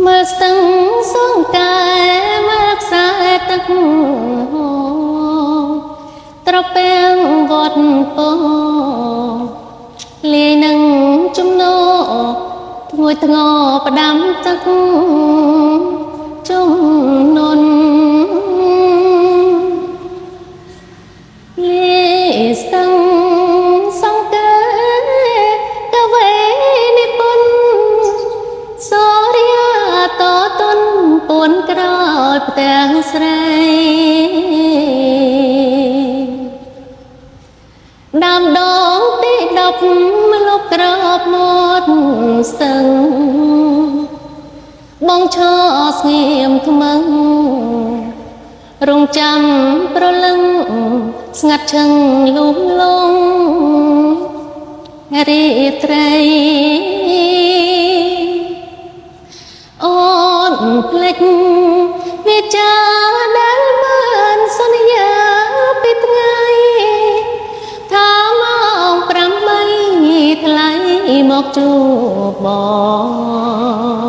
មើលស្ទឹងសងកែមើលខ្សែទឹកហូរត្រពាំងវត្តពោលាយនឹងជំនោធ្ងួយធ្ងរផ្ដាំទឹកជំនន់លាយស្ទឹងសងកែកវេនិពន្ធសូរិយាតទុនពួនក្រោយផ្ទាំងស្រីដើមដងទី10មកលុបក្របមកស្ទឹងបងឈរស្ងៀមថ្មឹងរងចាំប្រលឹងស្ងាត់ឈឹងលូមលងរីត្រីអូនភ្លេចវាចាដែលបានសន្យាពីថ្ងៃថាម៉ោង8ថ្លៃមកជួបបង